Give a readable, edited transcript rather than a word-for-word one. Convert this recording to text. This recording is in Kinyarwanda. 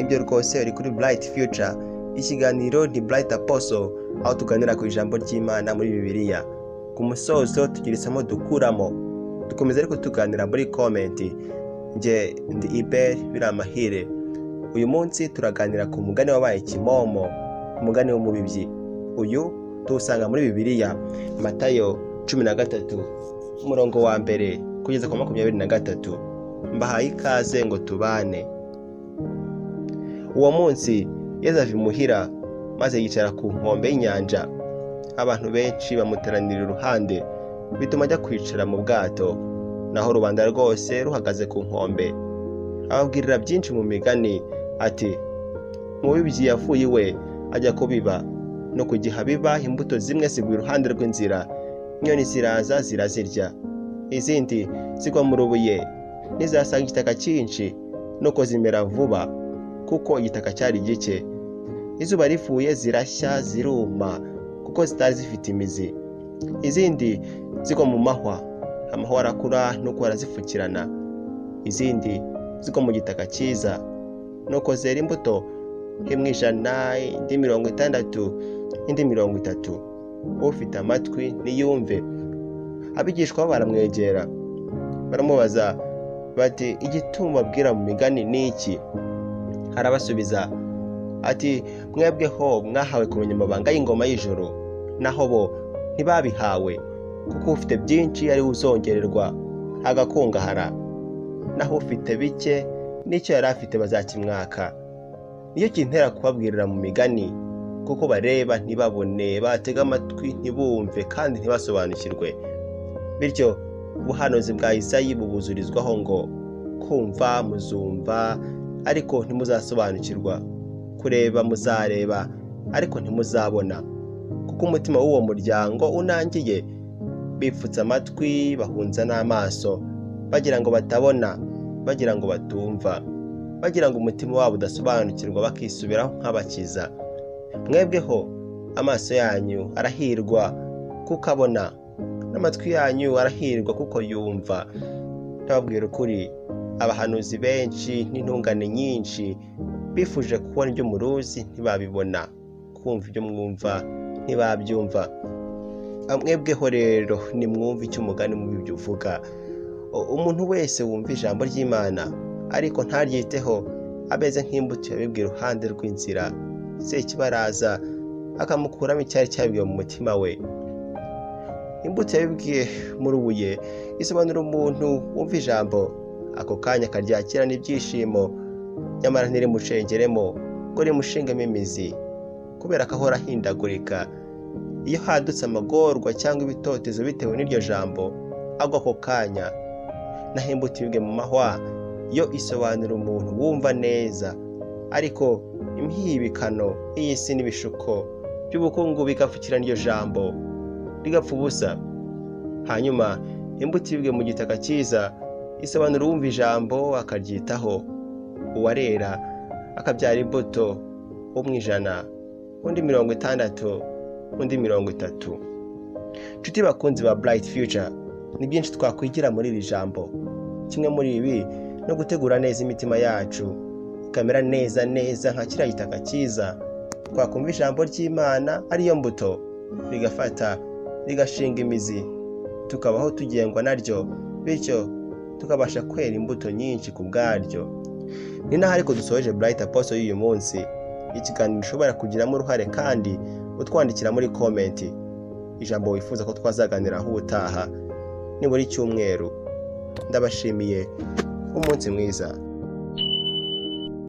nibyo rwose uri kuri Bright Future. Ikiganiro ni Bright Apostle, aho tuganira ku ijambo ry'Imana muri Bibiliya. Ku musozo tugira isomo dukuramo. Dukomeza ariko tuganira muri comment. Nge ndi Iber Biramahire. Uyu munsi turaganira ku mugani wabaye kimomo, umugani w'umubibyi. Uyu tuwusanga muri Bibiliya, Matayo 13 umurongo wa mbere kugeza ku 23. Mbahaye ikaze ngo tubane. Uwo munsi Yesu ava imuhira maze yicara ku nkombe y'inyanja. Abantu benshi bamuteranira iruhande, bituma ajya kwicara mu bwato, naho rubanda rwose ruhagaze ku nkombe. Ababwirira byinshi mu migani ati, umubibyi yavuye iwe ajya kubiba, no kugiha biba imbuto zimwe zigwa iruhande rw'inzira, inyoni ziraza zirazirya. Izindi zigwa mu rubuye, nizasanga igitaka cyinshi, nuko zimera vuba kuko igitaka cyari gike. Izuba rivuye zirashya ziruma kuko zitari zifite imizi. Izindi zigwa mu mahwa, amahwa arakura nuko arazipfukirana. Izindi zigwa mu gitaka cyiza, nuko zera imbuto imwe 100, indi 60, indi 30. Ufite amatwi niyumve. Abigishwa baramwegera baramubaza bati, igituma babwira mu migani ni iki? Arabasubiza ati, mwebweho mwahawe kumenya amabanga y'ingoma y'ijuru, naho bo ntibabihawe, kuko ufite byinshi ari uzongererwa agakungahara, naho ufite bike n'icyo yari afite bazakimwaka. Niyo kintera kubabwirira mu migani, kuko bareba ntibabone, batega amatwi ntibumve kandi ntibasobanukirwe. Bityo ubuhanuzi bwa Isayi bubuzurizwaho ngo, kumva muzumva ariko ntimuzasobanukirwa, kureba muzareba ariko ntimuzabona, kuko umutima w'uwo muryango unangiye. Bipfutse amatwi bahunza n'amaso, bagira ngo batabona, bagira ngo batumva, bagira ngo umutima wabo udasobanukirwa, bakisubiraho nk'abakiza. Mwebweho amaso yanyu arahirwa kuko abona, n'amatwi yanyu arahirwa kuko yumva. Ndababwira ukuri, abahanuzi benshi n'intungane nyinshi bifuje kubona ibyo muruzi ntibabibona, kumva ibyo mwumva ntibabyumva. Mwebweho rero nimwumve icyo umugani mubibyi uvuga. Umuntu wese wumva ijambo ry'Imana ariko ntaryiteho, ameze nk'imbuto yabibwe iruhande rw'inzira. Sekibaraza akamukuramo icyari cyabibwe mu mutima we. Imbuto yabibwiye mu rubuye isobanura umuntu wumva ijambo, ako kanya akaryakira n'ibyishimo, nyamara ntirimushengeremo ngo rimushingemo imizi, kubera ko ahora ahindagurika. Iyo hadutse amagorwa cyangwa ibitotezo bitewe n'iryo jambo, agwa ako kanya. Naho imbuto yibwe mu mahwa yo isobanura umuntu wumva neza, ariko imhibikano y'isi n'ibishuko by'ubukungu bigapfukirana iryo jambo rigapfa ubusa. Hanyuma imbuto yibwe mu gitaka cyiza isobanura uwumva ijambo akaryitaho, uwarera akabyara imbuto, umwe 100, undi 60, undi 30. Nshuti bakunzi ba Bright Future, ni byinshi twakwigira muri iri jambo. Kimwe muri ibi no gutegura neza imitima yacu, ikamera neza nka kiriya gitaka cyiza. Twakumva ijambo ry'Imana ariyo mbuto, rigafata rigashinga imizi, tukabaho tugengwa naryo, bityo tukabasha kwera imbuto nyinshi ku bwaryo. Ni naho ariko dusoje Bright Apostle y'uyu munsi. Ikiganiro ushobora kugiramo uruhare kandi utwandikira muri comment ijambo wifuza ko twazaganiraho ubutaha ni buri cyumweru. Ndabashimiye, umunsi mwiza.